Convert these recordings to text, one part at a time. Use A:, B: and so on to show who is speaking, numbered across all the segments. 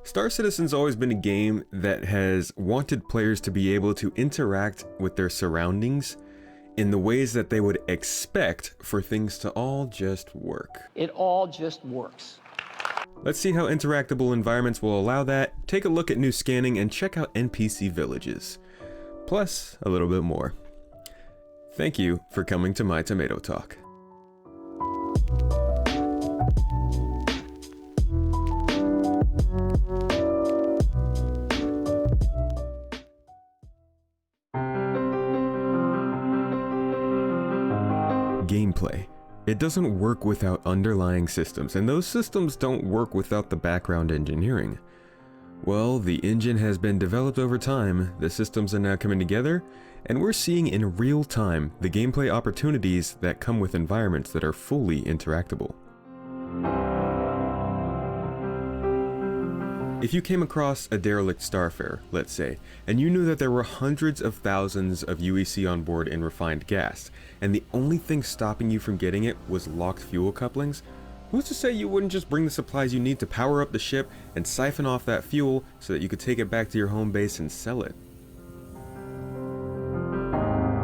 A: Star Citizen's always been a game that has wanted players to be able to interact with their surroundings in the ways that they would expect for things to all just work.
B: It all just works.
A: Let's see how interactable environments will allow that, take a look at new scanning, and check out NPC villages. Plus, a little bit more. Thank you for coming to my Tomato Talk. Gameplay. It doesn't work without underlying systems, and those systems don't work without the background engineering. Well, the engine has been developed over time, the systems are now coming together, and we're seeing in real time the gameplay opportunities that come with environments that are fully interactable. If you came across a derelict starfare, let's say, and you knew that there were hundreds of thousands of UEC on board in refined gas, and the only thing stopping you from getting it was locked fuel couplings, who's to say you wouldn't just bring the supplies you need to power up the ship and siphon off that fuel so that you could take it back to your home base and sell it?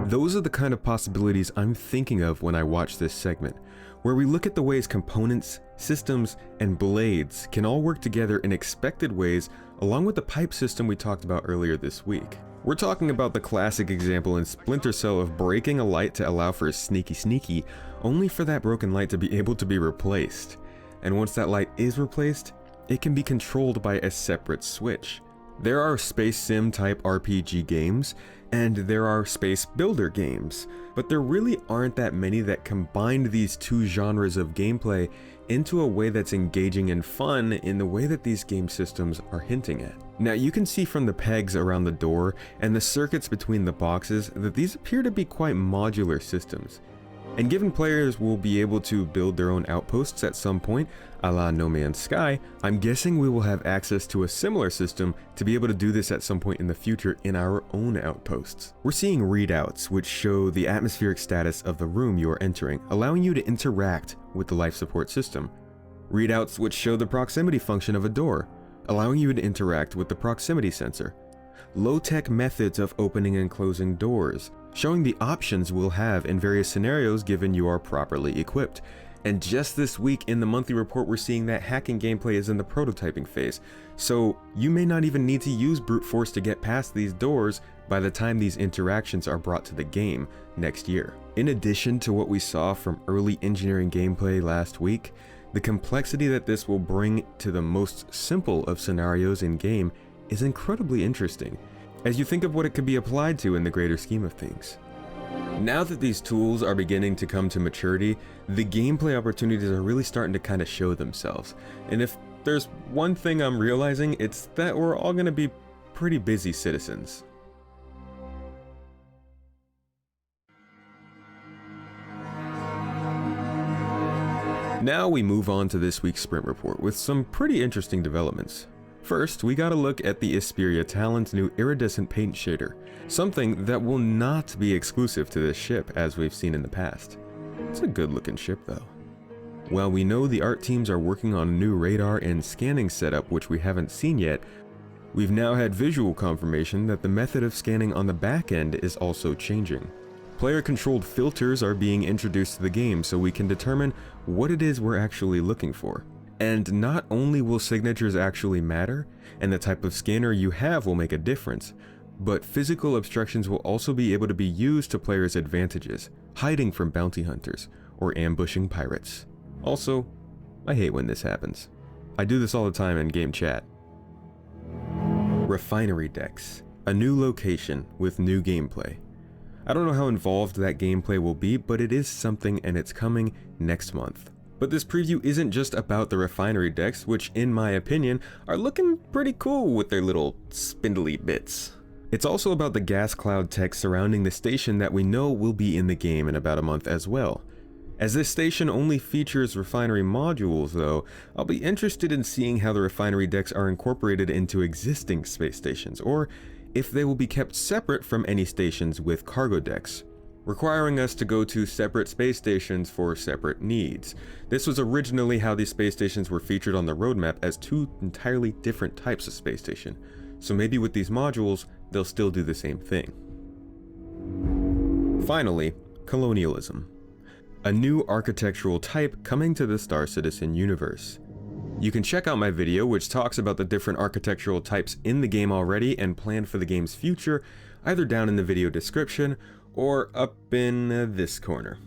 A: Those are the kind of possibilities I'm thinking of when I watch this segment, where we look at the ways components, systems, and blades can all work together in expected ways along with the pipe system we talked about earlier this week. We're talking about the classic example in Splinter Cell of breaking a light to allow for a sneaky, only for that broken light to be able to be replaced. And once that light is replaced, it can be controlled by a separate switch. There are space sim type RPG games, and there are space builder games, but there really aren't that many that combine these two genres of gameplay into a way that's engaging and fun in the way that these game systems are hinting at. Now you can see from the pegs around the door and the circuits between the boxes that these appear to be quite modular systems. And given players will be able to build their own outposts at some point, a la No Man's Sky, I'm guessing we will have access to a similar system to be able to do this at some point in the future in our own outposts. We're seeing readouts which show the atmospheric status of the room you are entering, allowing you to interact with the life support system. Readouts which show the proximity function of a door, allowing you to interact with the proximity sensor. Low-tech methods of opening and closing doors, showing the options we'll have in various scenarios given you are properly equipped. And just this week in the monthly report we're seeing that hacking gameplay is in the prototyping phase, so you may not even need to use brute force to get past these doors by the time these interactions are brought to the game next year. In addition to what we saw from early engineering gameplay last week, the complexity that this will bring to the most simple of scenarios in game is incredibly interesting, as you think of what it could be applied to in the greater scheme of things. Now that these tools are beginning to come to maturity, the gameplay opportunities are really starting to kind of show themselves. And if there's one thing I'm realizing, it's that we're all going to be pretty busy citizens. Now we move on to this week's sprint report with some pretty interesting developments. First, we got a look at the Isperia Talon's new iridescent paint shader, something that will not be exclusive to this ship as we've seen in the past. It's a good looking ship though. While we know the art teams are working on a new radar and scanning setup which we haven't seen yet, we've now had visual confirmation that the method of scanning on the back end is also changing. Player-controlled filters are being introduced to the game so we can determine what it is we're actually looking for. And not only will signatures actually matter, and the type of scanner you have will make a difference, but physical obstructions will also be able to be used to players' advantages, hiding from bounty hunters, or ambushing pirates. Also, I hate when this happens. I do this all the time in game chat. Refinery decks, a new location with new gameplay. I don't know how involved that gameplay will be, but it is something and it's coming next month. But this preview isn't just about the refinery decks, which in my opinion are looking pretty cool with their little spindly bits. It's also about the gas cloud tech surrounding the station that we know will be in the game in about a month as well. As this station only features refinery modules though, I'll be interested in seeing how the refinery decks are incorporated into existing space stations, or if they will be kept separate from any stations with cargo decks. requiring us to go to separate space stations for separate needs. This was originally how these space stations were featured on the roadmap as two entirely different types of space station, so maybe with these modules, they'll still do the same thing. Finally, colonialism. A new architectural type coming to the Star Citizen universe. You can check out my video which talks about the different architectural types in the game already and planned for the game's future, either down in the video description or up in this corner.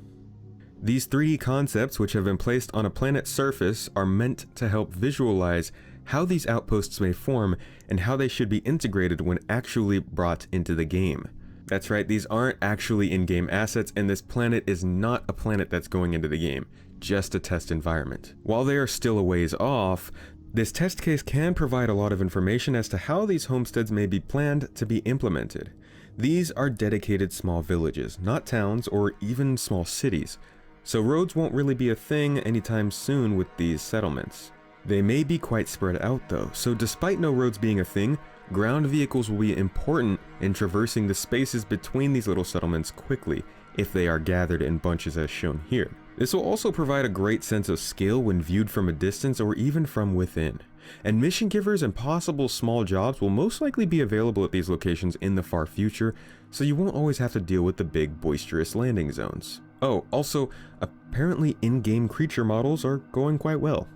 A: These 3D concepts which have been placed on a planet's surface are meant to help visualize how these outposts may form and how they should be integrated when actually brought into the game. That's right, these aren't actually in-game assets, and this planet is not a planet that's going into the game, just a test environment. While they are still a ways off, this test case can provide a lot of information as to how these homesteads may be planned to be implemented. These are dedicated small villages, not towns or even small cities, so roads won't really be a thing anytime soon with these settlements. They may be quite spread out though, so despite no roads being a thing, ground vehicles will be important in traversing the spaces between these little settlements quickly if they are gathered in bunches as shown here. This will also provide a great sense of scale when viewed from a distance or even from within. And mission givers and possible small jobs will most likely be available at these locations in the far future, so you won't always have to deal with the big boisterous landing zones. Oh, also, apparently in-game creature models are going quite well.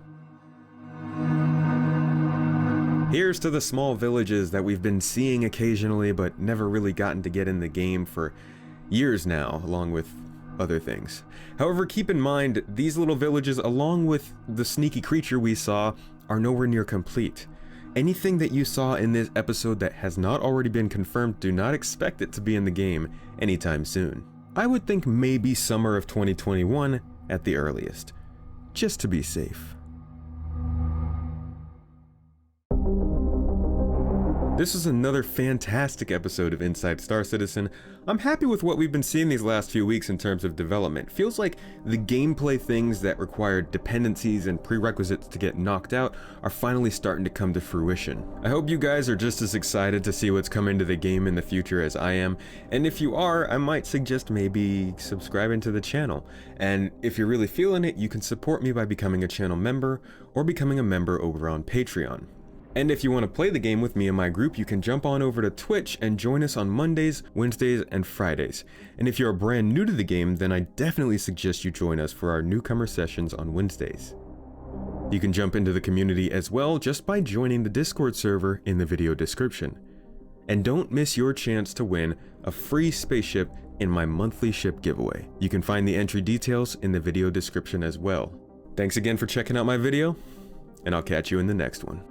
A: Here's to the small villages that we've been seeing occasionally but never really gotten to get in the game for years now, along with other things. However, keep in mind, these little villages, along with the sneaky creature we saw, are nowhere near complete. Anything that you saw in this episode that has not already been confirmed, do not expect it to be in the game anytime soon. I would think maybe summer of 2021 at the earliest, just to be safe. This is another fantastic episode of Inside Star Citizen. I'm happy with what we've been seeing these last few weeks in terms of development. Feels like the gameplay things that require dependencies and prerequisites to get knocked out are finally starting to come to fruition. I hope you guys are just as excited to see what's coming to the game in the future as I am, and if you are, I might suggest maybe subscribing to the channel. And if you're really feeling it, you can support me by becoming a channel member or becoming a member over on Patreon. And if you want to play the game with me and my group, you can jump on over to Twitch and join us on Mondays, Wednesdays, and Fridays. And if you're brand new to the game, then I definitely suggest you join us for our newcomer sessions on Wednesdays. You can jump into the community as well just by joining the Discord server in the video description. And don't miss your chance to win a free spaceship in my monthly ship giveaway. You can find the entry details in the video description as well. Thanks again for checking out my video, and I'll catch you in the next one.